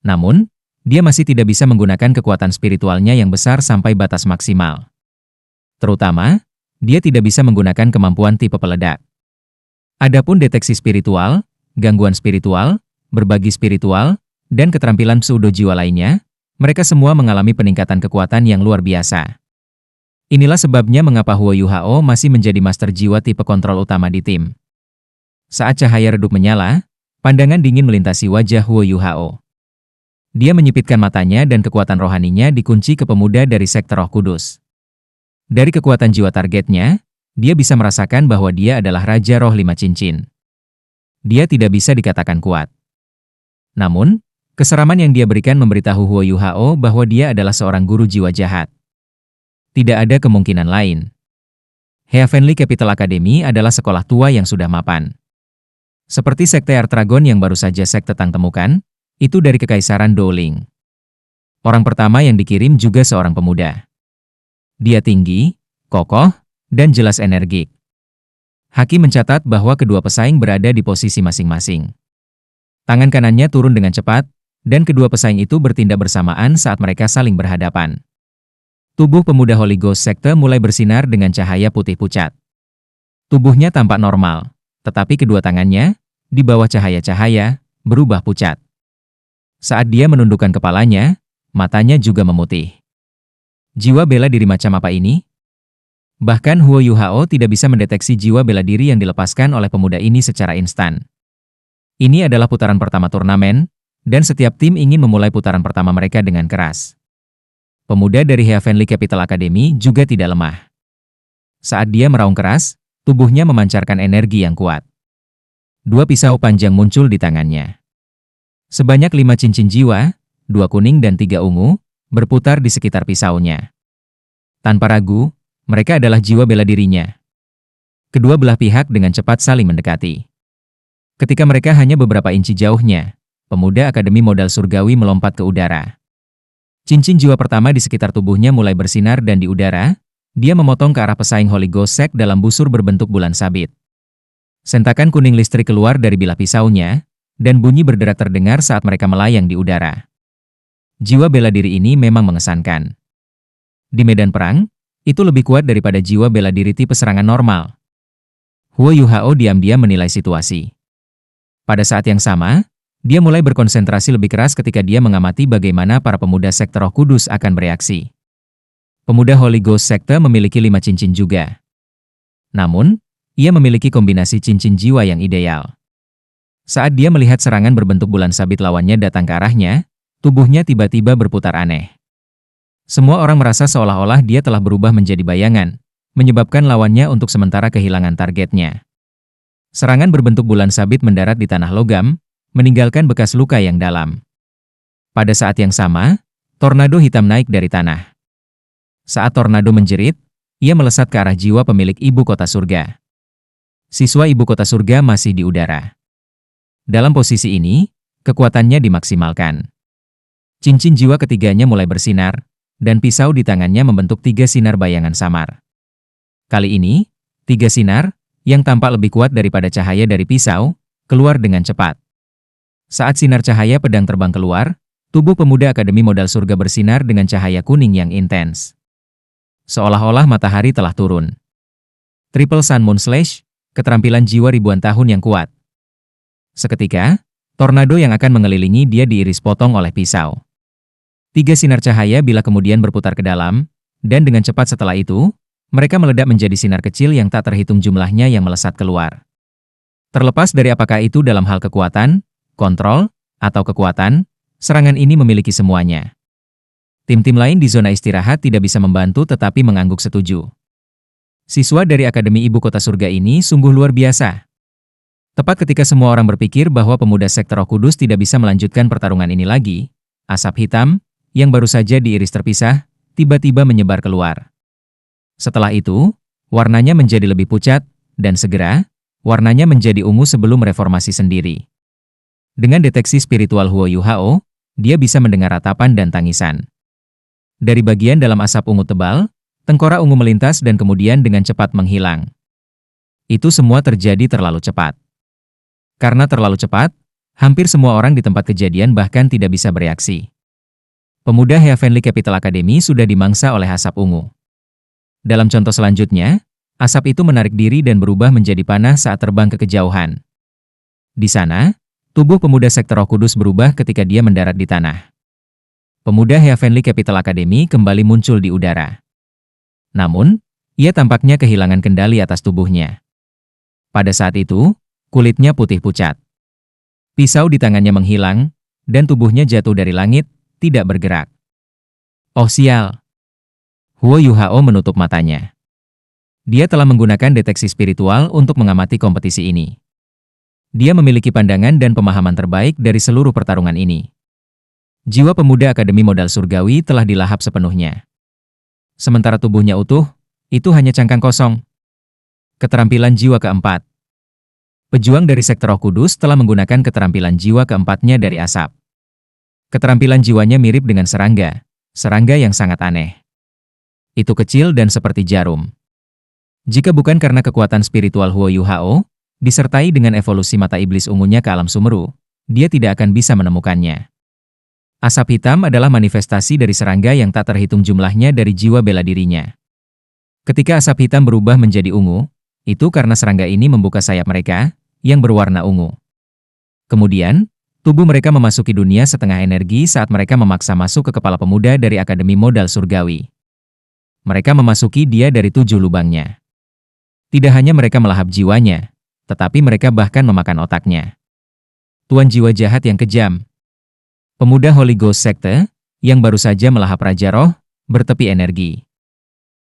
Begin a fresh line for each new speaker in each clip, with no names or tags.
Namun, dia masih tidak bisa menggunakan kekuatan spiritualnya yang besar sampai batas maksimal. Terutama, dia tidak bisa menggunakan kemampuan tipe peledak. Adapun deteksi spiritual, gangguan spiritual, berbagi spiritual, dan keterampilan pseudo jiwa lainnya, mereka semua mengalami peningkatan kekuatan yang luar biasa. Inilah sebabnya mengapa Huo Yuhao masih menjadi master jiwa tipe kontrol utama di tim. Saat cahaya redup menyala, pandangan dingin melintasi wajah Huo Yuhao. Dia menyipitkan matanya dan kekuatan rohaninya dikunci ke pemuda dari sekte Roh Kudus. Dari kekuatan jiwa targetnya, dia bisa merasakan bahwa dia adalah Raja Roh 5 Cincin. Dia tidak bisa dikatakan kuat. Namun, keseraman yang dia berikan memberitahu Huo Yuhao bahwa dia adalah seorang guru jiwa jahat. Tidak ada kemungkinan lain. Heavenly Capital Academy adalah sekolah tua yang sudah mapan. Seperti sekte Artragon yang baru saja sekte Tang temukan, itu dari Kekaisaran Dowling. Orang pertama yang dikirim juga seorang pemuda. Dia tinggi, kokoh, dan jelas energik. Haki mencatat bahwa kedua pesaing berada di posisi masing-masing. Tangan kanannya turun dengan cepat, dan kedua pesaing itu bertindak bersamaan saat mereka saling berhadapan. Tubuh pemuda Holy Ghost sekte mulai bersinar dengan cahaya putih pucat. Tubuhnya tampak normal, tetapi kedua tangannya, di bawah cahaya-cahaya, berubah pucat. Saat dia menundukkan kepalanya, matanya juga memutih. Jiwa bela diri macam apa ini? Bahkan Huo Yuhao tidak bisa mendeteksi jiwa bela diri yang dilepaskan oleh pemuda ini secara instan. Ini adalah putaran pertama turnamen, dan setiap tim ingin memulai putaran pertama mereka dengan keras. Pemuda dari Heavenly Capital Academy juga tidak lemah. Saat dia meraung keras, tubuhnya memancarkan energi yang kuat. Dua pisau panjang muncul di tangannya. Sebanyak 5 cincin jiwa, 2 kuning dan 3 ungu, berputar di sekitar pisaunya. Tanpa ragu, mereka adalah jiwa bela dirinya. Kedua belah pihak dengan cepat saling mendekati. Ketika mereka hanya beberapa inci jauhnya, pemuda Akademi Modal Surgawi melompat ke udara. Cincin jiwa pertama di sekitar tubuhnya mulai bersinar dan di udara, dia memotong ke arah pesaing Holy Ghost Sect dalam busur berbentuk bulan sabit. Sentakan kuning listrik keluar dari bilah pisaunya, dan bunyi berderak terdengar saat mereka melayang di udara. Jiwa bela diri ini memang mengesankan. Di medan perang, itu lebih kuat daripada jiwa bela diri tipe serangan normal. Huo Yuhao diam-diam menilai situasi. Pada saat yang sama, dia mulai berkonsentrasi lebih keras ketika dia mengamati bagaimana para pemuda sekte Roh Kudus akan bereaksi. Pemuda Holy Ghost sekte memiliki 5 cincin juga. Namun, ia memiliki kombinasi cincin jiwa yang ideal. Saat dia melihat serangan berbentuk bulan sabit lawannya datang ke arahnya, tubuhnya tiba-tiba berputar aneh. Semua orang merasa seolah-olah dia telah berubah menjadi bayangan, menyebabkan lawannya untuk sementara kehilangan targetnya. Serangan berbentuk bulan sabit mendarat di tanah logam, meninggalkan bekas luka yang dalam. Pada saat yang sama, tornado hitam naik dari tanah. Saat tornado menjerit, ia melesat ke arah jiwa pemilik ibu kota surga. Siswa ibu kota surga masih di udara. Dalam posisi ini, kekuatannya dimaksimalkan. Cincin jiwa ketiganya mulai bersinar, dan pisau di tangannya membentuk 3 sinar bayangan samar. Kali ini, 3 sinar, yang tampak lebih kuat daripada cahaya dari pisau, keluar dengan cepat. Saat sinar cahaya pedang terbang keluar, tubuh pemuda Akademi Modal Surga bersinar dengan cahaya kuning yang intens. Seolah-olah matahari telah turun. Triple Sun Moon Slash, keterampilan jiwa ribuan tahun yang kuat. Seketika, tornado yang akan mengelilingi dia diiris potong oleh pisau. 3 sinar cahaya bila kemudian berputar ke dalam, dan dengan cepat setelah itu, mereka meledak menjadi sinar kecil yang tak terhitung jumlahnya yang melesat keluar. Terlepas dari apakah itu dalam hal kekuatan, kontrol, atau kekuatan, serangan ini memiliki semuanya. Tim-tim lain di zona istirahat tidak bisa membantu tetapi mengangguk setuju. Siswa dari Akademi Ibu Kota Surga ini sungguh luar biasa. Tepat ketika semua orang berpikir bahwa pemuda sekte Roh Kudus tidak bisa melanjutkan pertarungan ini lagi, asap hitam, yang baru saja diiris terpisah, tiba-tiba menyebar keluar. Setelah itu, warnanya menjadi lebih pucat, dan segera, warnanya menjadi ungu sebelum reformasi sendiri. Dengan deteksi spiritual Huo Yuhao, dia bisa mendengar ratapan dan tangisan. Dari bagian dalam asap ungu tebal, tengkorak ungu melintas dan kemudian dengan cepat menghilang. Itu semua terjadi terlalu cepat. Karena terlalu cepat, Hampir semua orang di tempat kejadian bahkan tidak bisa bereaksi. Pemuda Heavenly Capital Academy sudah dimangsa oleh asap ungu. Dalam contoh selanjutnya, asap itu menarik diri dan berubah menjadi panah saat terbang ke kejauhan. Di sana, tubuh pemuda sekte Roh Kudus berubah ketika dia mendarat di tanah. Pemuda Heavenly Capital Academy kembali muncul di udara. Namun, ia tampaknya kehilangan kendali atas tubuhnya. Pada saat itu, kulitnya putih pucat. Pisau di tangannya menghilang, dan tubuhnya jatuh dari langit, tidak bergerak. Oh sial! Huo Yuhao menutup matanya. Dia telah menggunakan deteksi spiritual untuk mengamati kompetisi ini. Dia memiliki pandangan dan pemahaman terbaik dari seluruh pertarungan ini. Jiwa pemuda Akademi Modal Surgawi telah dilahap sepenuhnya. Sementara tubuhnya utuh, itu hanya cangkang kosong. Keterampilan jiwa keempat. Pejuang dari sekte Roh Kudus telah menggunakan keterampilan jiwa keempatnya dari asap. Keterampilan jiwanya mirip dengan serangga yang sangat aneh. Itu kecil dan seperti jarum. Jika bukan karena kekuatan spiritual Huo Yuhao, disertai dengan evolusi mata iblis ungunya ke alam Sumeru, dia tidak akan bisa menemukannya. Asap hitam adalah manifestasi dari serangga yang tak terhitung jumlahnya dari jiwa bela dirinya. Ketika asap hitam berubah menjadi ungu, itu karena serangga ini membuka sayap mereka, yang berwarna ungu. Kemudian, tubuh mereka memasuki dunia setengah energi saat mereka memaksa masuk ke kepala pemuda dari Akademi Modal Surgawi. Mereka memasuki dia dari 7 lubangnya. Tidak hanya mereka melahap jiwanya, tetapi mereka bahkan memakan otaknya. Tuan jiwa jahat yang kejam. Pemuda Holy Ghost Sekte, yang baru saja melahap Raja Roh, bertepi energi.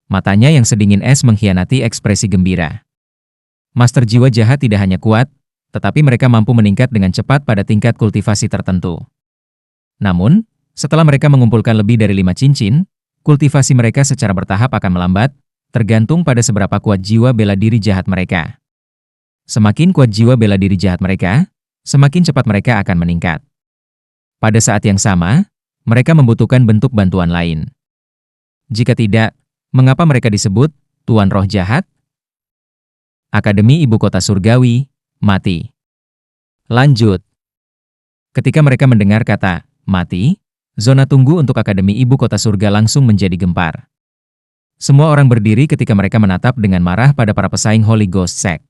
Matanya yang sedingin es mengkhianati ekspresi gembira. Master jiwa jahat tidak hanya kuat, tetapi mereka mampu meningkat dengan cepat pada tingkat kultivasi tertentu. Namun, setelah mereka mengumpulkan lebih dari 5 cincin, kultivasi mereka secara bertahap akan melambat, tergantung pada seberapa kuat jiwa bela diri jahat mereka. Semakin kuat jiwa bela diri jahat mereka, semakin cepat mereka akan meningkat. Pada saat yang sama, mereka membutuhkan bentuk bantuan lain. Jika tidak, mengapa mereka disebut Tuan Roh Jahat? Akademi Ibu Kota Surgawi, mati. Lanjut. Ketika mereka mendengar kata mati, zona tunggu untuk Akademi Ibu Kota Surga langsung menjadi gempar. Semua orang berdiri ketika mereka menatap dengan marah pada para pesaing Holy Ghost Sect.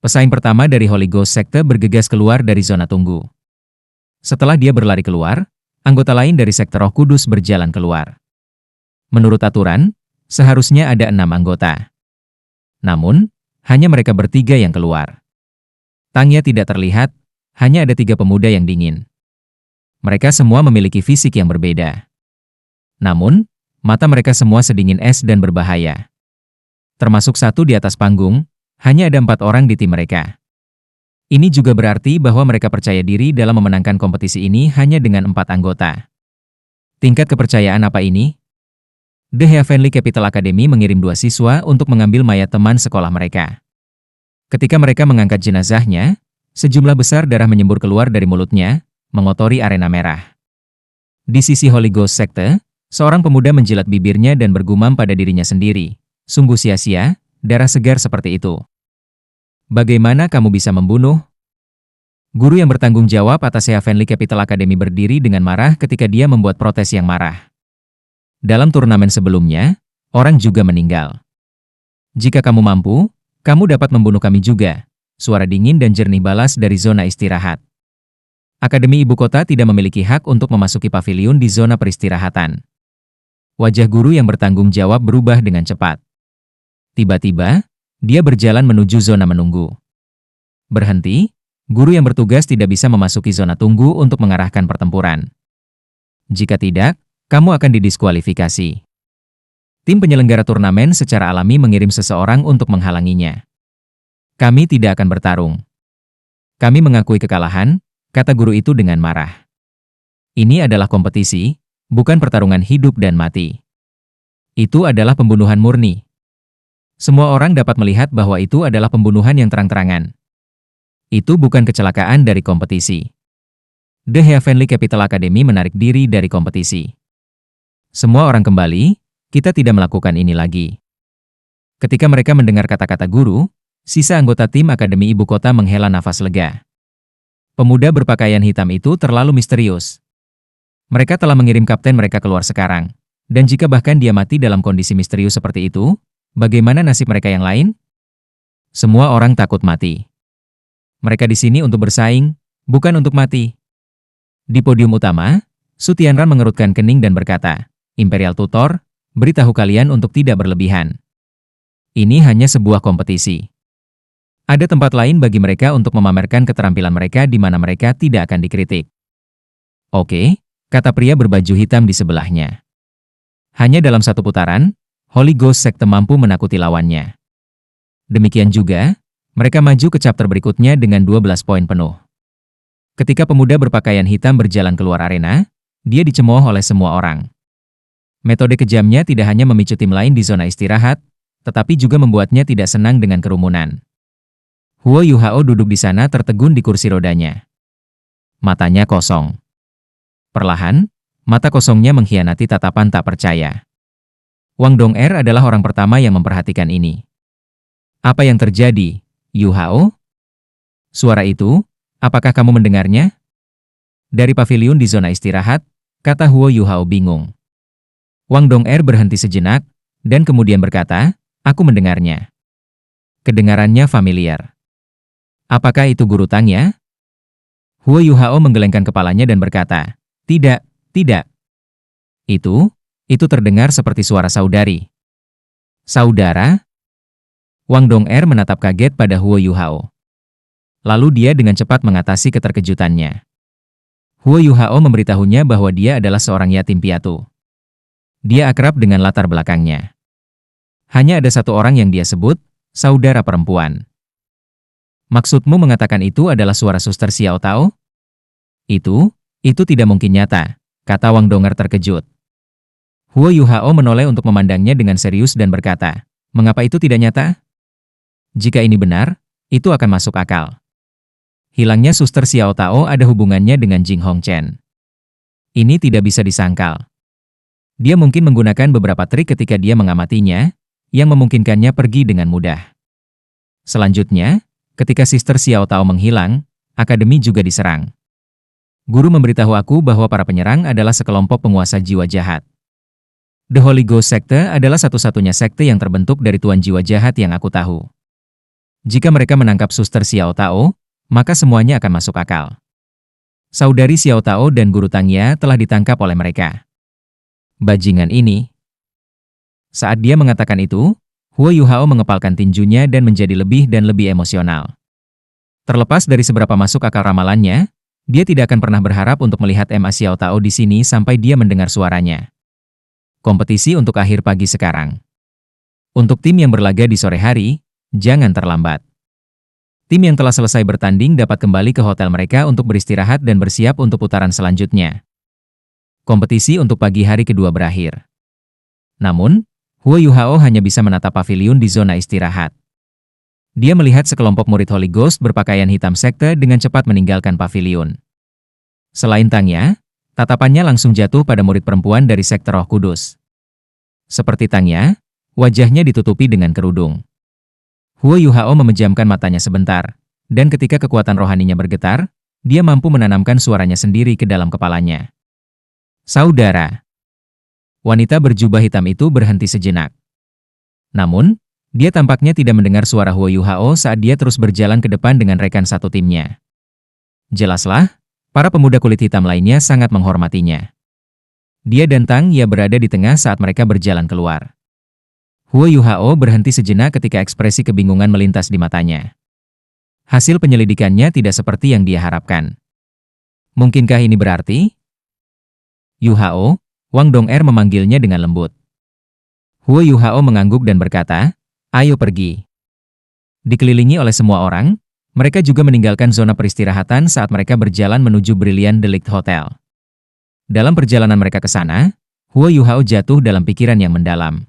Pesaing pertama dari Holy Ghost Sekte bergegas keluar dari zona tunggu. Setelah dia berlari keluar, anggota lain dari Sekte Roh Kudus berjalan keluar. Menurut aturan, seharusnya ada 6 anggota. Namun, hanya mereka bertiga yang keluar. Tangnya tidak terlihat, hanya ada 3 pemuda yang dingin. Mereka semua memiliki fisik yang berbeda. Namun, mata mereka semua sedingin es dan berbahaya. Termasuk satu di atas panggung, hanya ada 4 orang di tim mereka. Ini juga berarti bahwa mereka percaya diri dalam memenangkan kompetisi ini hanya dengan 4 anggota. Tingkat kepercayaan apa ini? The Heavenly Capital Academy mengirim 2 siswa untuk mengambil mayat teman sekolah mereka. Ketika mereka mengangkat jenazahnya, sejumlah besar darah menyembur keluar dari mulutnya, mengotori arena merah. Di sisi Holy Ghost Sekte, seorang pemuda menjilat bibirnya dan bergumam pada dirinya sendiri. Sungguh sia-sia, darah segar seperti itu. Bagaimana kamu bisa membunuh? Guru yang bertanggung jawab atas Heavenly Capital Academy berdiri dengan marah ketika dia membuat protes yang marah. Dalam turnamen sebelumnya, orang juga meninggal. Jika kamu mampu, kamu dapat membunuh kami juga. Suara dingin dan jernih balas dari zona istirahat. Akademi Ibu Kota tidak memiliki hak untuk memasuki paviliun di zona peristirahatan. Wajah guru yang bertanggung jawab berubah dengan cepat. Tiba-tiba, dia berjalan menuju zona menunggu. Berhenti, guru yang bertugas tidak bisa memasuki zona tunggu untuk mengarahkan pertempuran. Jika tidak, kamu akan didiskualifikasi. Tim penyelenggara turnamen secara alami mengirim seseorang untuk menghalanginya. Kami tidak akan bertarung. Kami mengakui kekalahan, kata guru itu dengan marah. Ini adalah kompetisi, bukan pertarungan hidup dan mati. Itu adalah pembunuhan murni. Semua orang dapat melihat bahwa itu adalah pembunuhan yang terang-terangan. Itu bukan kecelakaan dari kompetisi. The Heavenly Capital Academy menarik diri dari kompetisi. Semua orang kembali, kita tidak melakukan ini lagi. Ketika mereka mendengar kata-kata guru, sisa anggota tim Akademi Ibu Kota menghela nafas lega. Pemuda berpakaian hitam itu terlalu misterius. Mereka telah mengirim kapten mereka keluar sekarang. Dan jika bahkan dia mati dalam kondisi misterius seperti itu, bagaimana nasib mereka yang lain? Semua orang takut mati. Mereka di sini untuk bersaing, bukan untuk mati. Di podium utama, Su Tianran mengerutkan kening dan berkata, Imperial Tutor, beritahu kalian untuk tidak berlebihan. Ini hanya sebuah kompetisi. Ada tempat lain bagi mereka untuk memamerkan keterampilan mereka di mana mereka tidak akan dikritik. Oke, kata pria berbaju hitam di sebelahnya. Hanya dalam satu putaran, Holy Ghost Sekte mampu menakuti lawannya. Demikian juga, mereka maju ke chapter berikutnya dengan 12 poin penuh. Ketika pemuda berpakaian hitam berjalan keluar arena, dia dicemooh oleh semua orang. Metode kejamnya tidak hanya memicu tim lain di zona istirahat, tetapi juga membuatnya tidak senang dengan kerumunan. Huo Yuhao duduk di sana tertegun di kursi rodanya. Matanya kosong. Perlahan, mata kosongnya mengkhianati tatapan tak percaya. Wang Dong'er adalah orang pertama yang memperhatikan ini. Apa yang terjadi, Yuhao? Suara itu, apakah kamu mendengarnya? Dari paviliun di zona istirahat, kata Huo Yuhao bingung. Wang Dong'er berhenti sejenak, dan kemudian berkata, aku mendengarnya. Kedengarannya familiar. Apakah itu guru Tangnya? Huo Yuhao menggelengkan kepalanya dan berkata, tidak, tidak. Itu terdengar seperti suara saudari. Saudara? Wang Dong'er menatap kaget pada Huo Yuhao. Lalu dia dengan cepat mengatasi keterkejutannya. Huo Yuhao memberitahunya bahwa dia adalah seorang yatim piatu. Dia akrab dengan latar belakangnya. Hanya ada satu orang yang dia sebut, saudara perempuan. Maksudmu mengatakan itu adalah suara Suster Xiao Tao? Itu tidak mungkin nyata, kata Wang Dong'er terkejut. Huo Yuhao menoleh untuk memandangnya dengan serius dan berkata, mengapa itu tidak nyata? Jika ini benar, itu akan masuk akal. Hilangnya Suster Xiao Tao ada hubungannya dengan Jing Hongchen. Ini tidak bisa disangkal. Dia mungkin menggunakan beberapa trik ketika dia mengamatinya, yang memungkinkannya pergi dengan mudah. Selanjutnya, ketika Sister Xiao Tao menghilang, akademi juga diserang. Guru memberitahu aku bahwa para penyerang adalah sekelompok penguasa jiwa jahat. The Holy Ghost Sekte adalah satu-satunya sekte yang terbentuk dari tuan jiwa jahat yang aku tahu. Jika mereka menangkap Suster Xiao Tao, maka semuanya akan masuk akal. Saudari Xiao Tao dan Guru Tangya telah ditangkap oleh mereka. Bajingan ini. Saat dia mengatakan itu, Huo Yuhao mengepalkan tinjunya dan menjadi lebih dan lebih emosional. Terlepas dari seberapa masuk akal ramalannya, dia tidak akan pernah berharap untuk melihat Ma Xiao Tao di sini sampai dia mendengar suaranya. Kompetisi untuk akhir pagi sekarang. Untuk tim yang berlaga di sore hari, jangan terlambat. Tim yang telah selesai bertanding dapat kembali ke hotel mereka untuk beristirahat dan bersiap untuk putaran selanjutnya. Kompetisi untuk pagi hari kedua berakhir. Namun, Huo Yuhao hanya bisa menatap paviliun di zona istirahat. Dia melihat sekelompok murid Holy Ghost berpakaian hitam sekte dengan cepat meninggalkan paviliun. Selain Tangya, tatapannya langsung jatuh pada murid perempuan dari sekte Roh Kudus. Seperti Tangya, wajahnya ditutupi dengan kerudung. Huo Yuhao memejamkan matanya sebentar, dan ketika kekuatan rohaninya bergetar, dia mampu menanamkan suaranya sendiri ke dalam kepalanya. Saudara. Wanita berjubah hitam itu berhenti sejenak. Namun, dia tampaknya tidak mendengar suara Huo Yuhao saat dia terus berjalan ke depan dengan rekan satu timnya. Jelaslah, para pemuda kulit hitam lainnya sangat menghormatinya. Dia dan Tangya berada di tengah saat mereka berjalan keluar. Huo Yuhao berhenti sejenak ketika ekspresi kebingungan melintas di matanya. Hasil penyelidikannya tidak seperti yang dia harapkan. Mungkinkah ini berarti? Yuhao, Wang Dong'er memanggilnya dengan lembut. Huo Yuhao mengangguk dan berkata, ayo pergi. Dikelilingi oleh semua orang, mereka juga meninggalkan zona peristirahatan saat mereka berjalan menuju Brilliant Delict Hotel. Dalam perjalanan mereka ke sana, Huo Yuhao jatuh dalam pikiran yang mendalam.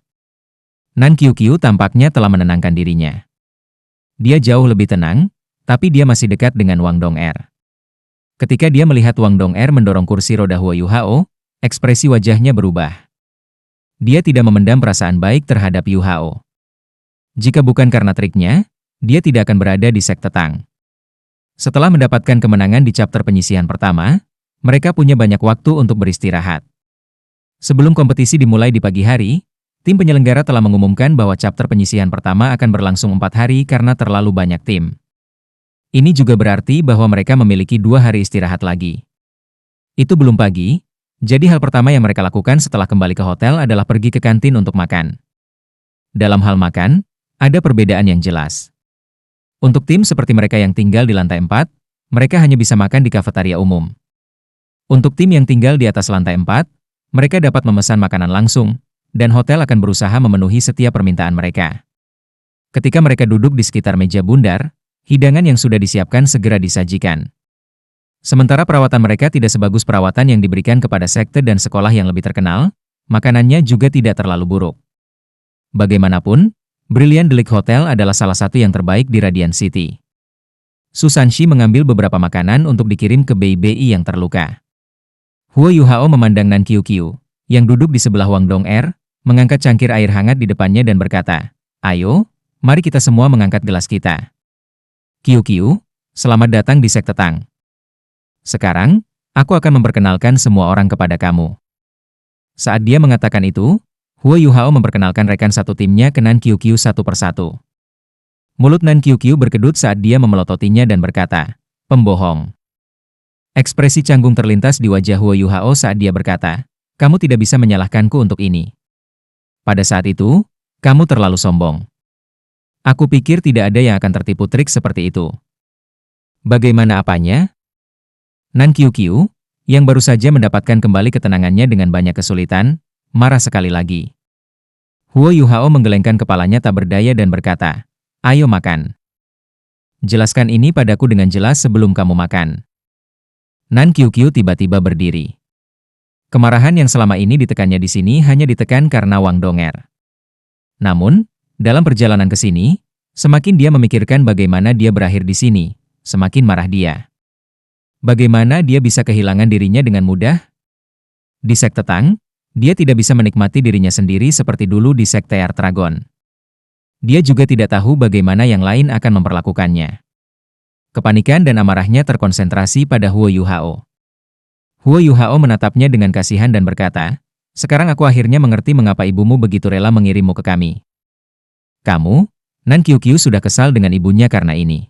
Nan Qiuqiu tampaknya telah menenangkan dirinya. Dia jauh lebih tenang, tapi dia masih dekat dengan Wang Dong'er. Ketika dia melihat Wang Dong'er mendorong kursi roda Huo Yuhao, ekspresi wajahnya berubah. Dia tidak memendam perasaan baik terhadap Yuhao. Jika bukan karena triknya, dia tidak akan berada di sekte Tang. Setelah mendapatkan kemenangan di chapter penyisihan pertama, mereka punya banyak waktu untuk beristirahat. Sebelum kompetisi dimulai di pagi hari, tim penyelenggara telah mengumumkan bahwa chapter penyisihan pertama akan berlangsung 4 hari karena terlalu banyak tim. Ini juga berarti bahwa mereka memiliki 2 hari istirahat lagi. Itu belum pagi, jadi hal pertama yang mereka lakukan setelah kembali ke hotel adalah pergi ke kantin untuk makan. Dalam hal makan, ada perbedaan yang jelas. Untuk tim seperti mereka yang tinggal di lantai 4, mereka hanya bisa makan di kafetaria umum. Untuk tim yang tinggal di atas lantai 4, mereka dapat memesan makanan langsung, dan hotel akan berusaha memenuhi setiap permintaan mereka. Ketika mereka duduk di sekitar meja bundar, hidangan yang sudah disiapkan segera disajikan. Sementara perawatan mereka tidak sebagus perawatan yang diberikan kepada sekte dan sekolah yang lebih terkenal, makanannya juga tidak terlalu buruk. Bagaimanapun, Brilliant Delike Hotel adalah salah satu yang terbaik di Radiant City. Susanshi mengambil beberapa makanan untuk dikirim ke BI yang terluka. Huo Yuhao memandang Nan Qiuqiu, yang duduk di sebelah Wang Dong'er, mengangkat cangkir air hangat di depannya dan berkata, "Ayo, mari kita semua mengangkat gelas kita. Qiuqiu, selamat datang di sekte Tang. Sekarang, aku akan memperkenalkan semua orang kepada kamu." Saat dia mengatakan itu, Huo Yuhao memperkenalkan rekan satu timnya ke Nan Qiuqiu satu persatu. Mulut Nan Qiuqiu berkedut saat dia memelototinya dan berkata, "Pembohong." Ekspresi canggung terlintas di wajah Huo Yuhao saat dia berkata, "Kamu tidak bisa menyalahkanku untuk ini. Pada saat itu, kamu terlalu sombong. Aku pikir tidak ada yang akan tertipu trik seperti itu." Bagaimana apanya? Nan Qiuqiu, yang baru saja mendapatkan kembali ketenangannya dengan banyak kesulitan, marah sekali lagi. Huo Yuhao menggelengkan kepalanya tak berdaya dan berkata, "Ayo makan. Jelaskan ini padaku dengan jelas sebelum kamu makan." Nan Qiuqiu tiba-tiba berdiri. Kemarahan yang selama ini ditekannya di sini hanya ditekan karena Wang Dong'er. Namun, dalam perjalanan ke sini, semakin dia memikirkan bagaimana dia berakhir di sini, semakin marah dia. Bagaimana dia bisa kehilangan dirinya dengan mudah? Di sekte Tang, dia tidak bisa menikmati dirinya sendiri seperti dulu di sekte Artragon. Dia juga tidak tahu bagaimana yang lain akan memperlakukannya. Kepanikan dan amarahnya terkonsentrasi pada Huo Yuhao. Huo Yuhao menatapnya dengan kasihan dan berkata, "Sekarang aku akhirnya mengerti mengapa ibumu begitu rela mengirimmu ke kami. Kamu, Nan Qiuqiu sudah kesal dengan ibunya karena ini."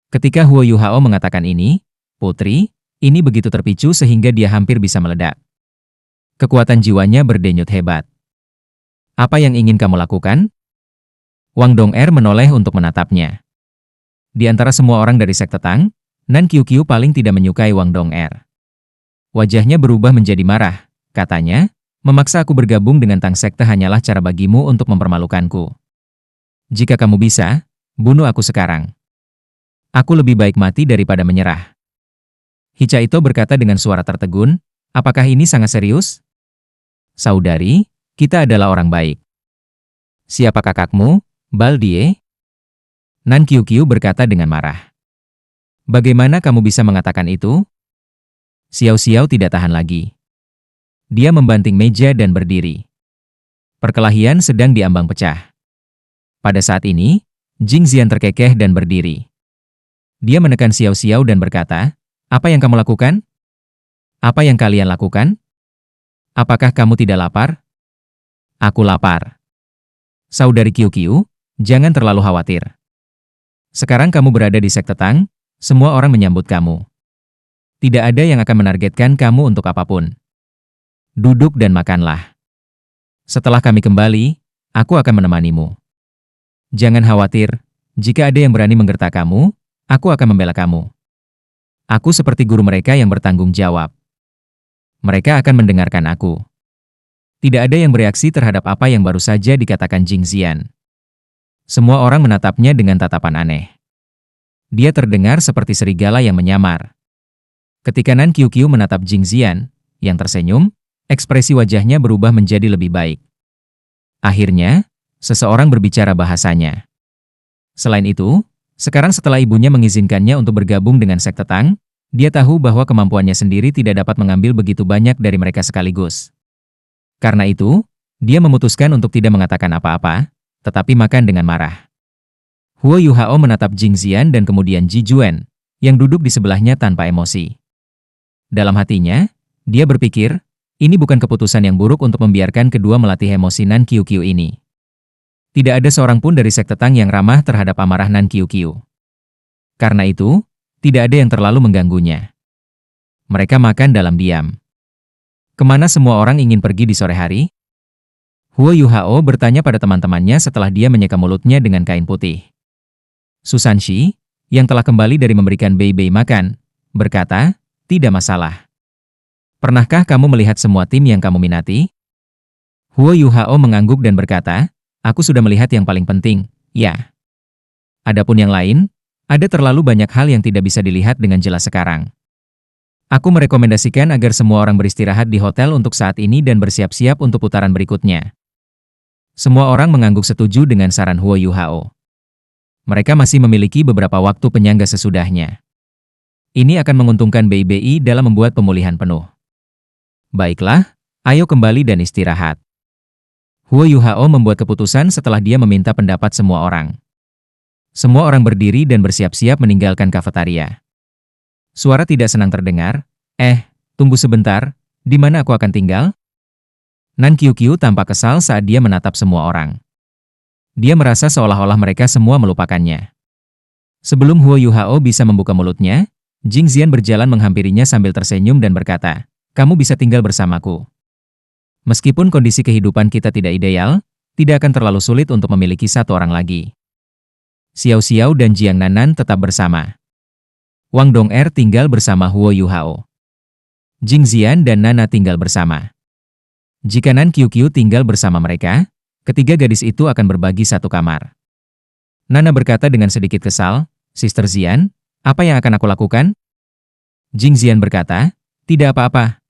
Ketika Huo Yuhao mengatakan ini, "Putri, ini begitu terpicu sehingga dia hampir bisa meledak." Kekuatan jiwanya berdenyut hebat. "Apa yang ingin kamu lakukan?" Wang Dong'er menoleh untuk menatapnya. Di antara semua orang dari sekte Tang, Nan Qiuqiu paling tidak menyukai Wang Dong'er. Wajahnya berubah menjadi marah, katanya, "Memaksa aku bergabung dengan Tang sekte hanyalah cara bagimu untuk mempermalukanku. Jika kamu bisa, bunuh aku sekarang. Aku lebih baik mati daripada menyerah." Hicaito berkata dengan suara tertegun, "Apakah ini sangat serius?" "Saudari, kita adalah orang baik." "Siapa kakakmu, Baldie?" Nan Qiuqiu berkata dengan marah. "Bagaimana kamu bisa mengatakan itu?" Xiao Xiao tidak tahan lagi. Dia membanting meja dan berdiri. Perkelahian sedang diambang pecah. Pada saat ini, Jing Xian terkekeh dan berdiri. Dia menekan Xiao Xiao dan berkata, "Apa yang kamu lakukan? Apa yang kalian lakukan? Apakah kamu tidak lapar?" "Aku lapar." "Saudari Qiuqiu, jangan terlalu khawatir. Sekarang kamu berada di sekte Tang, semua orang menyambut kamu. Tidak ada yang akan menargetkan kamu untuk apapun. Duduk dan makanlah. Setelah kami kembali, aku akan menemanimu. Jangan khawatir, jika ada yang berani menggertak kamu, aku akan membela kamu. Aku seperti guru mereka yang bertanggung jawab. Mereka akan mendengarkan aku." Tidak ada yang bereaksi terhadap apa yang baru saja dikatakan Jing Xian. Semua orang menatapnya dengan tatapan aneh. Dia terdengar seperti serigala yang menyamar. Ketika Nan Qiuqiu menatap Jing Xian, yang tersenyum, ekspresi wajahnya berubah menjadi lebih baik. Akhirnya, seseorang berbicara bahasanya. Selain itu, sekarang setelah ibunya mengizinkannya untuk bergabung dengan sekte Tang, dia tahu bahwa kemampuannya sendiri tidak dapat mengambil begitu banyak dari mereka sekaligus. Karena itu, dia memutuskan untuk tidak mengatakan apa-apa, tetapi makan dengan marah. Huo Yuhao menatap Jing Xian dan kemudian Ji Juan, yang duduk di sebelahnya tanpa emosi. Dalam hatinya, dia berpikir, ini bukan keputusan yang buruk untuk membiarkan kedua melatih emosi Nan Qiuqiu ini. Tidak ada seorang pun dari sekte Tang yang ramah terhadap amarah Nan Qiuqiu. Karena itu, tidak ada yang terlalu mengganggunya. Mereka makan dalam diam. Kemana semua orang ingin pergi di sore hari? Huo Yuhao bertanya pada teman-temannya setelah dia menyeka mulutnya dengan kain putih. Susanshi, yang telah kembali dari memberikan Bei-Bei makan, berkata, tidak masalah. Pernahkah kamu melihat semua tim yang kamu minati? Huo Yuhao mengangguk dan berkata, aku sudah melihat yang paling penting, ya. Adapun yang lain, ada terlalu banyak hal yang tidak bisa dilihat dengan jelas sekarang. Aku merekomendasikan agar semua orang beristirahat di hotel untuk saat ini dan bersiap-siap untuk putaran berikutnya. Semua orang mengangguk setuju dengan saran Huo Yuhao. Mereka masih memiliki beberapa waktu penyangga sesudahnya. Ini akan menguntungkan Bei-Bei dalam membuat pemulihan penuh. Baiklah, ayo kembali dan istirahat. Huo Yuhao membuat keputusan setelah dia meminta pendapat semua orang. Semua orang berdiri dan bersiap-siap meninggalkan kafetaria. Suara tidak senang terdengar. Tunggu sebentar, di mana aku akan tinggal? Nan Qiuqiu tampak kesal saat dia menatap semua orang. Dia merasa seolah-olah mereka semua melupakannya. Sebelum Huo Yuhao bisa membuka mulutnya, Jing Xian berjalan menghampirinya sambil tersenyum dan berkata, kamu bisa tinggal bersamaku. Meskipun kondisi kehidupan kita tidak ideal, tidak akan terlalu sulit untuk memiliki satu orang lagi. Xiao Xiao dan Jiang Nanan tetap bersama. Wang Dong'er tinggal bersama Huo Yuhao. Jing Xian dan Nana tinggal bersama. Jika Nan Qiuqiu tinggal bersama mereka, ketiga gadis itu akan berbagi satu kamar. Nana berkata dengan sedikit kesal, Sister Xian, apa yang akan aku lakukan? Jing Xian berkata, tidak apa-apa.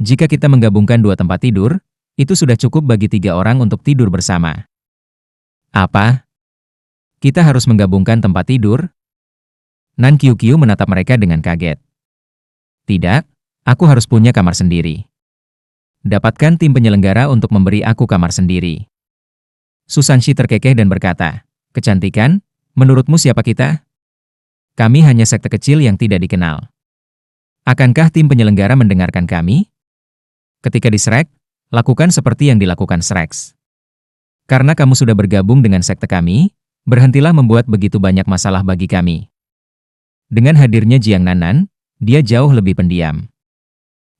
Jika kita menggabungkan dua tempat tidur, itu sudah cukup bagi 3 orang untuk tidur bersama. Apa? Kita harus menggabungkan tempat tidur? Nan Qiuqiu menatap mereka dengan kaget. Tidak, aku harus punya kamar sendiri. Dapatkan tim penyelenggara untuk memberi aku kamar sendiri. Susanshi terkekeh dan berkata, kecantikan, menurutmu siapa kita? Kami hanya sekte kecil yang tidak dikenal. Akankah tim penyelenggara mendengarkan kami? Ketika di Shrek, lakukan seperti yang dilakukan Shrex. Karena kamu sudah bergabung dengan sekte kami, berhentilah membuat begitu banyak masalah bagi kami. Dengan hadirnya Jiang Nanan, dia jauh lebih pendiam.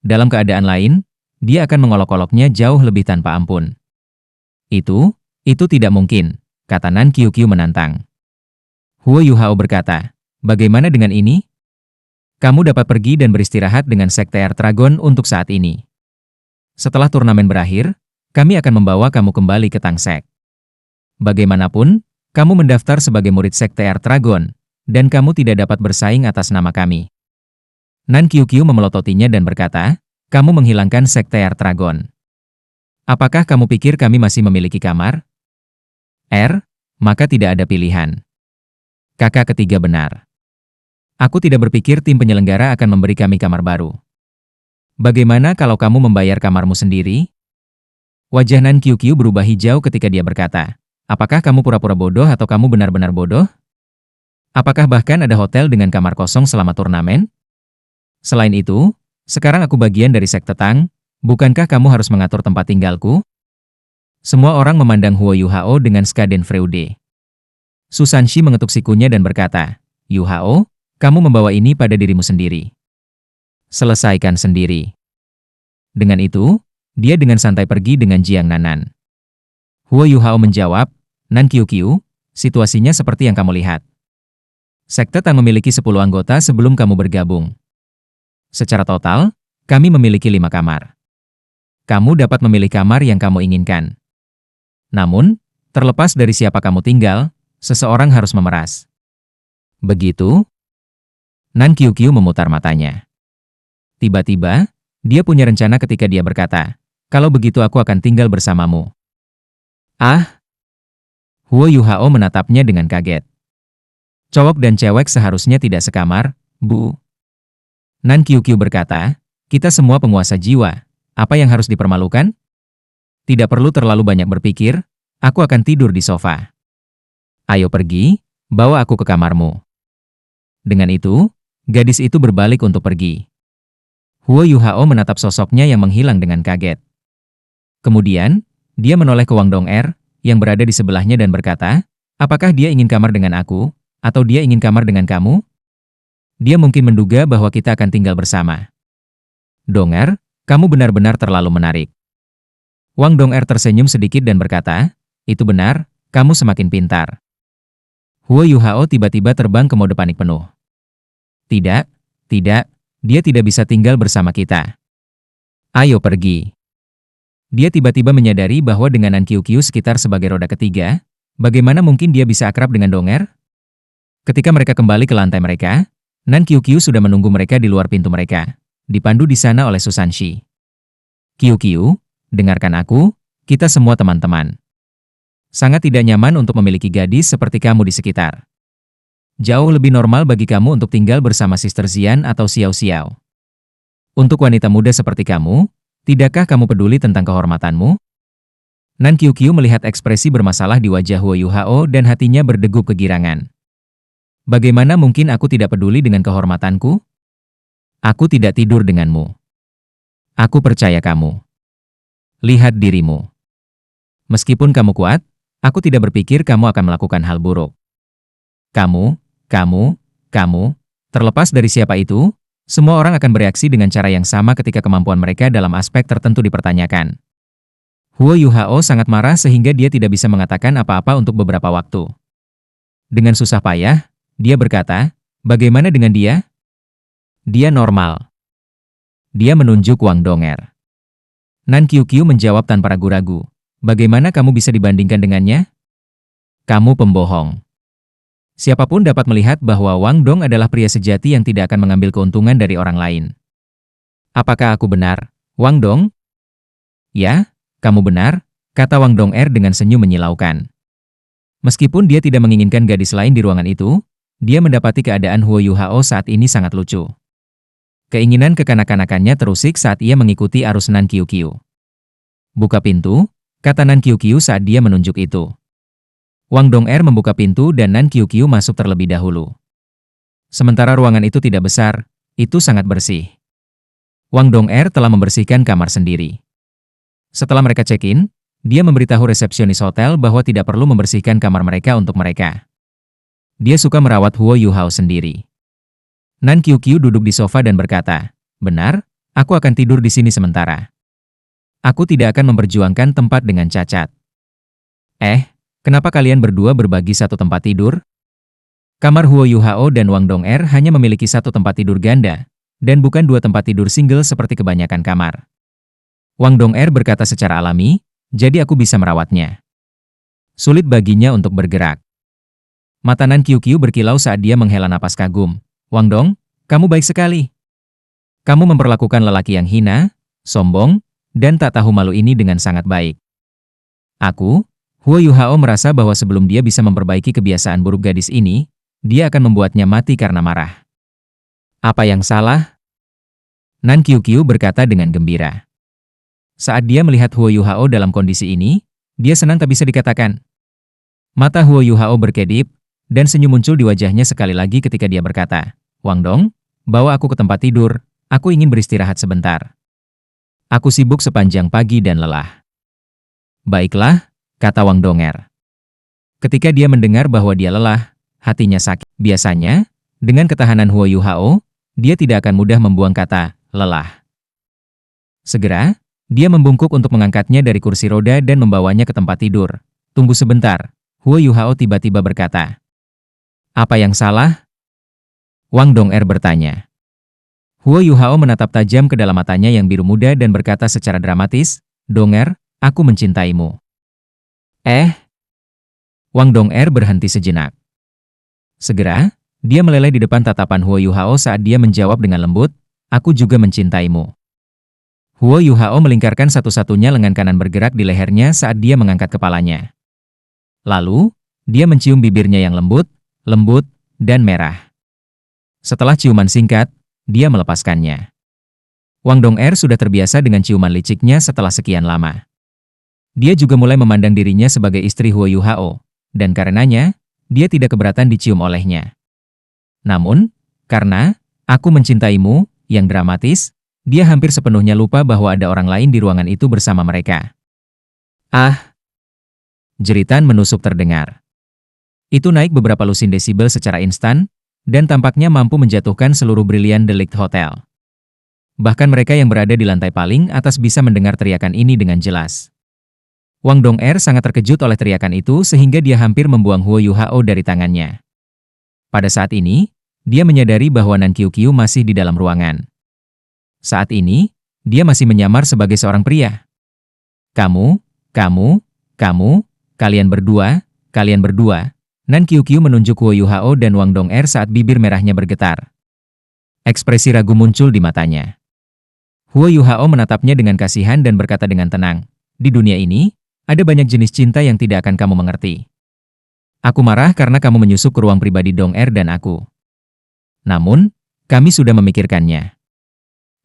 Dalam keadaan lain, dia akan mengolok-oloknya jauh lebih tanpa ampun. Itu tidak mungkin, kata Nan Qiuqiu menantang. Huo Yuhao berkata, bagaimana dengan ini? Kamu dapat pergi dan beristirahat dengan Sekte Air Dragon untuk saat ini. Setelah turnamen berakhir, kami akan membawa kamu kembali ke Tangsek. Bagaimanapun, kamu mendaftar sebagai murid Sekte Air Dragon, dan kamu tidak dapat bersaing atas nama kami. Nan Qiuqiu memelototinya dan berkata, kamu menghilangkan Sekte Air Dragon. Apakah kamu pikir kami masih memiliki kamar? Maka tidak ada pilihan. Kakak ketiga benar. Aku tidak berpikir tim penyelenggara akan memberi kami kamar baru. Bagaimana kalau kamu membayar kamarmu sendiri? Wajah Nan Qiuqiu berubah hijau ketika dia berkata, apakah kamu pura-pura bodoh atau kamu benar-benar bodoh? Apakah bahkan ada hotel dengan kamar kosong selama turnamen? Selain itu, sekarang aku bagian dari sekte Tang, bukankah kamu harus mengatur tempat tinggalku? Semua orang memandang Huo Yuhao dengan skaden freude. Susanshi mengetuk sikunya dan berkata, Yuhao, kamu membawa ini pada dirimu sendiri. Selesaikan sendiri. Dengan itu, dia dengan santai pergi dengan Jiang Nanan. Huo Yuhao menjawab, Nan Qiuqiu, situasinya seperti yang kamu lihat. Sekte Tang memiliki 10 anggota sebelum kamu bergabung. Secara total, kami memiliki 5 kamar. Kamu dapat memilih kamar yang kamu inginkan. Namun, terlepas dari siapa kamu tinggal, seseorang harus memeras. Begitu? Nan Qiuqiu memutar matanya. Tiba-tiba, dia punya rencana ketika dia berkata, kalau begitu aku akan tinggal bersamamu. Huo Yuhao menatapnya dengan kaget. Cowok dan cewek seharusnya tidak sekamar, Bu. Nan Qiuqiu berkata, kita semua penguasa jiwa, apa yang harus dipermalukan? Tidak perlu terlalu banyak berpikir, aku akan tidur di sofa. Ayo pergi, bawa aku ke kamarmu. Dengan itu, gadis itu berbalik untuk pergi. Huo Yuhao menatap sosoknya yang menghilang dengan kaget. Kemudian, dia menoleh ke Wang Dong'er, yang berada di sebelahnya dan berkata, apakah dia ingin kamar dengan aku, atau dia ingin kamar dengan kamu? Dia mungkin menduga bahwa kita akan tinggal bersama. Dong'er, kamu benar-benar terlalu menarik. Wang Dong'er tersenyum sedikit dan berkata, itu benar, kamu semakin pintar. Huo Yuhao tiba-tiba terbang ke mode panik penuh. Tidak, dia tidak bisa tinggal bersama kita. Ayo pergi. Dia tiba-tiba menyadari bahwa dengan Nan Qiuqiu sekitar sebagai roda ketiga, bagaimana mungkin dia bisa akrab dengan Dong'er? Ketika mereka kembali ke lantai mereka, Nan Qiuqiu sudah menunggu mereka di luar pintu mereka, dipandu di sana oleh Susanshi. Qiuqiu, dengarkan aku, kita semua teman-teman. Sangat tidak nyaman untuk memiliki gadis seperti kamu di sekitar. Jauh lebih normal bagi kamu untuk tinggal bersama Sister Xian atau Xiao Xiao. Untuk wanita muda seperti kamu, tidakkah kamu peduli tentang kehormatanmu? Nan Qiuqiu melihat ekspresi bermasalah di wajah Huo Yuhao dan hatinya berdegup kegirangan. Bagaimana mungkin aku tidak peduli dengan kehormatanku? Aku tidak tidur denganmu. Aku percaya kamu. Lihat dirimu. Meskipun kamu kuat, aku tidak berpikir kamu akan melakukan hal buruk. Kamu, terlepas dari siapa itu, semua orang akan bereaksi dengan cara yang sama ketika kemampuan mereka dalam aspek tertentu dipertanyakan. Huo Yuhao sangat marah sehingga dia tidak bisa mengatakan apa-apa untuk beberapa waktu. Dengan susah payah, dia berkata, bagaimana dengan dia? Dia normal. Dia menunjuk Wang Dong'er. Nan Qiuqiu menjawab tanpa ragu-ragu, bagaimana kamu bisa dibandingkan dengannya? Kamu pembohong. Siapapun dapat melihat bahwa Wang Dong adalah pria sejati yang tidak akan mengambil keuntungan dari orang lain. Apakah aku benar, Wang Dong? Ya, kamu benar, kata Wang Dong'er dengan senyum menyilaukan. Meskipun dia tidak menginginkan gadis lain di ruangan itu, dia mendapati keadaan Huo Yuhao saat ini sangat lucu. Keinginan kekanak-kanakannya terusik saat ia mengikuti arus Nan Qiuqiu. Buka pintu, kata Nan Qiuqiu saat dia menunjuk itu. Wang Dong'er membuka pintu dan Nan Qiuqiu masuk terlebih dahulu. Sementara ruangan itu tidak besar, itu sangat bersih. Wang Dong'er telah membersihkan kamar sendiri. Setelah mereka check-in, dia memberitahu resepsionis hotel bahwa tidak perlu membersihkan kamar mereka untuk mereka. Dia suka merawat Huo Yuhao sendiri. Nan Qiuqiu duduk di sofa dan berkata, benar, aku akan tidur di sini sementara. Aku tidak akan memperjuangkan tempat dengan cacat. Kenapa kalian berdua berbagi satu tempat tidur? Kamar Huo Yuhao dan Wang Dong'er hanya memiliki satu tempat tidur ganda, dan bukan dua tempat tidur single seperti kebanyakan kamar. Wang Dong'er berkata secara alami, jadi aku bisa merawatnya. Sulit baginya untuk bergerak. Mata Nan Qiuqiu berkilau saat dia menghela napas kagum. Wang Dong, kamu baik sekali. Kamu memperlakukan lelaki yang hina, sombong, dan tak tahu malu ini dengan sangat baik. Huo Yuhao merasa bahwa sebelum dia bisa memperbaiki kebiasaan buruk gadis ini, dia akan membuatnya mati karena marah. Apa yang salah? Nan Qiuqiu berkata dengan gembira. Saat dia melihat Huo Yuhao dalam kondisi ini, dia senang tak bisa dikatakan. Mata Huo Yuhao berkedip, dan senyum muncul di wajahnya sekali lagi ketika dia berkata, Wang Dong, bawa aku ke tempat tidur, aku ingin beristirahat sebentar. Aku sibuk sepanjang pagi dan lelah. Baiklah, kata Wang Dong'er. Ketika dia mendengar bahwa dia lelah, hatinya sakit. Biasanya, dengan ketahanan Huo Yuhao, dia tidak akan mudah membuang kata lelah. Segera, dia membungkuk untuk mengangkatnya dari kursi roda dan membawanya ke tempat tidur. Tunggu sebentar, Huo Yuhao tiba-tiba berkata. Apa yang salah? Wang Dong'er bertanya. Huo Yuhao menatap tajam ke dalam matanya yang biru muda dan berkata secara dramatis, Dong'er, aku mencintaimu. Wang Dong'er berhenti sejenak. Segera, dia meleleh di depan tatapan Huo Yuhao saat dia menjawab dengan lembut, aku juga mencintaimu. Huo Yuhao melingkarkan satu-satunya lengan kanan bergerak di lehernya saat dia mengangkat kepalanya. Lalu, dia mencium bibirnya yang lembut, dan merah. Setelah ciuman singkat, dia melepaskannya. Wang Dong'er sudah terbiasa dengan ciuman liciknya setelah sekian lama. Dia juga mulai memandang dirinya sebagai istri Huo Yuhao, dan karenanya, dia tidak keberatan dicium olehnya. Namun, karena aku mencintaimu, yang dramatis, dia hampir sepenuhnya lupa bahwa ada orang lain di ruangan itu bersama mereka. Ah! Jeritan menusuk terdengar. Itu naik beberapa lusin desibel secara instan, dan tampaknya mampu menjatuhkan seluruh Brilliant Delect Hotel. Bahkan mereka yang berada di lantai paling atas bisa mendengar teriakan ini dengan jelas. Wang Dong'er sangat terkejut oleh teriakan itu sehingga dia hampir membuang Huo Yuhao dari tangannya. Pada saat ini, dia menyadari bahwa Nan Qiuqiu masih di dalam ruangan. Saat ini, dia masih menyamar sebagai seorang pria. Kamu, kalian berdua. Nan Qiuqiu menunjuk Huo Yuhao dan Wang Dong'er saat bibir merahnya bergetar. Ekspresi ragu muncul di matanya. Huo Yuhao menatapnya dengan kasihan dan berkata dengan tenang, "Di dunia ini, ada banyak jenis cinta yang tidak akan kamu mengerti. Aku marah karena kamu menyusup ke ruang pribadi Dong'er dan aku. Namun, kami sudah memikirkannya.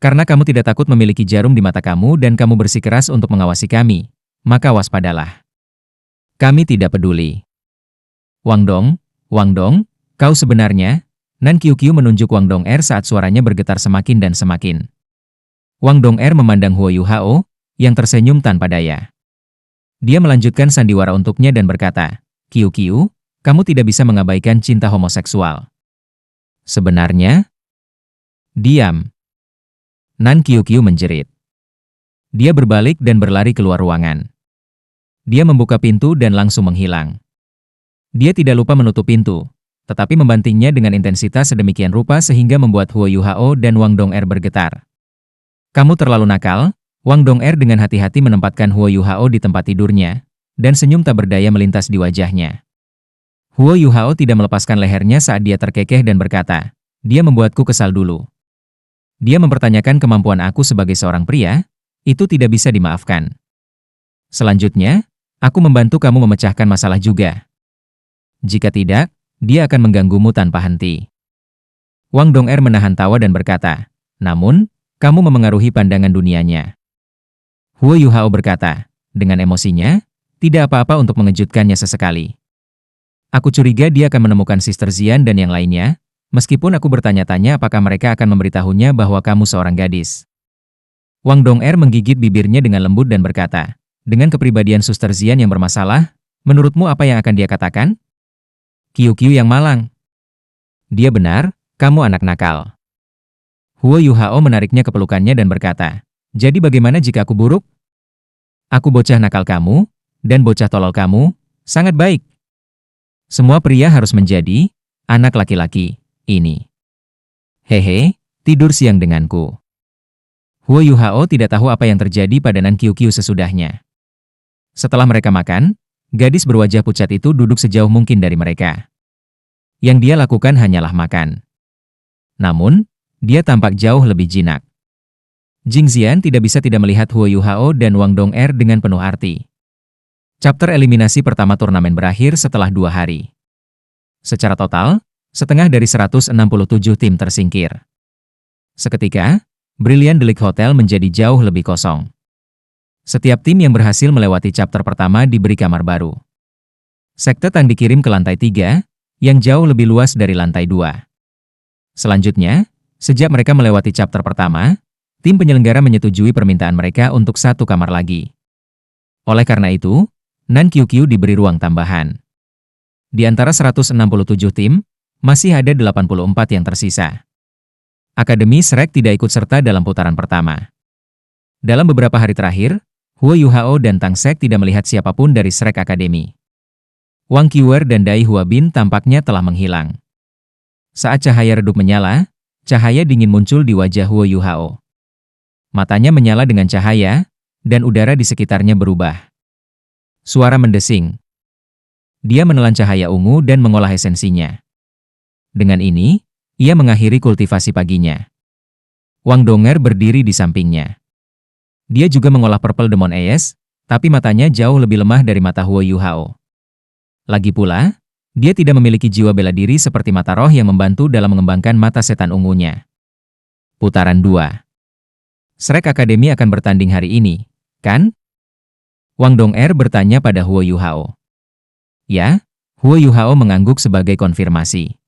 Karena kamu tidak takut memiliki jarum di mata kamu dan kamu bersikeras untuk mengawasi kami, maka waspadalah. Kami tidak peduli." Wang Dong, kau sebenarnya? Nan Qiuqiu menunjuk Wang Dong'er saat suaranya bergetar semakin dan semakin. Wang Dong'er memandang Huo Yuhao, yang tersenyum tanpa daya. Dia melanjutkan sandiwara untuknya dan berkata, "Qiuqiu, kamu tidak bisa mengabaikan cinta homoseksual." Sebenarnya? Diam. Nan Qiuqiu menjerit. Dia berbalik dan berlari keluar ruangan. Dia membuka pintu dan langsung menghilang. Dia tidak lupa menutup pintu, tetapi membantingnya dengan intensitas sedemikian rupa sehingga membuat Huo Yuhao dan Wang Dong'er bergetar. "Kamu terlalu nakal." Wang Dong'er dengan hati-hati menempatkan Huo Yuhao di tempat tidurnya, dan senyum tak berdaya melintas di wajahnya. Huo Yuhao tidak melepaskan lehernya saat dia terkekeh dan berkata, "Dia membuatku kesal dulu. Dia mempertanyakan kemampuan aku sebagai seorang pria, itu tidak bisa dimaafkan. Selanjutnya, aku membantu kamu memecahkan masalah juga. Jika tidak, dia akan mengganggumu tanpa henti." Wang Dong'er menahan tawa dan berkata, "Namun, kamu memengaruhi pandangan dunianya." Huo Yuhao berkata, dengan emosinya, "Tidak apa-apa untuk mengejutkannya sesekali. Aku curiga dia akan menemukan Sister Xian dan yang lainnya, meskipun aku bertanya-tanya apakah mereka akan memberitahunya bahwa kamu seorang gadis." Wang Dong'er menggigit bibirnya dengan lembut dan berkata, "Dengan kepribadian Suster Xian yang bermasalah, menurutmu apa yang akan dia katakan?" "Qiuqiu yang malang." "Dia benar, kamu anak nakal." Huo Yuhao menariknya ke pelukannya dan berkata, "Jadi bagaimana jika aku buruk? Aku bocah nakal kamu, dan bocah tolol kamu, sangat baik. Semua pria harus menjadi anak laki-laki ini. Hehe, tidur siang denganku." Huo Yuhao tidak tahu apa yang terjadi pada Nan Qiuqiu sesudahnya. Setelah mereka makan, gadis berwajah pucat itu duduk sejauh mungkin dari mereka. Yang dia lakukan hanyalah makan. Namun, dia tampak jauh lebih jinak. Jing Xian tidak bisa tidak melihat Huo Yuhao dan Wang Dong'er dengan penuh arti. Chapter eliminasi pertama turnamen berakhir setelah 2 hari. Secara total, setengah dari 167 tim tersingkir. Seketika, Brilliant Delect Hotel menjadi jauh lebih kosong. Setiap tim yang berhasil melewati chapter pertama diberi kamar baru. Sekte Tang dikirim ke lantai 3, yang jauh lebih luas dari lantai 2. Selanjutnya, sejak mereka melewati chapter pertama, tim penyelenggara menyetujui permintaan mereka untuk 1 kamar lagi. Oleh karena itu, Nan Qiuqiu diberi ruang tambahan. Di antara 167 tim, masih ada 84 yang tersisa. Akademi Shrek tidak ikut serta dalam putaran pertama. Dalam beberapa hari terakhir, Huo Yuhao dan Tang Shek tidak melihat siapapun dari Shrek Academy. Wang Qiuer dan Dai Huabin tampaknya telah menghilang. Saat cahaya redup menyala, cahaya dingin muncul di wajah Huo Yuhao. Matanya menyala dengan cahaya, dan udara di sekitarnya berubah. Suara mendesing. Dia menelan cahaya ungu dan mengolah esensinya. Dengan ini, ia mengakhiri kultivasi paginya. Wang Dong'er berdiri di sampingnya. Dia juga mengolah Purple Demon Eyes, tapi matanya jauh lebih lemah dari mata Huo Yuhao. Lagi pula, dia tidak memiliki jiwa bela diri seperti mata roh yang membantu dalam mengembangkan mata setan ungunya. Putaran 2. Shrek Academy akan bertanding hari ini, kan? Wang Dong'er bertanya pada Huo Yuhao. Ya, Huo Yuhao mengangguk sebagai konfirmasi.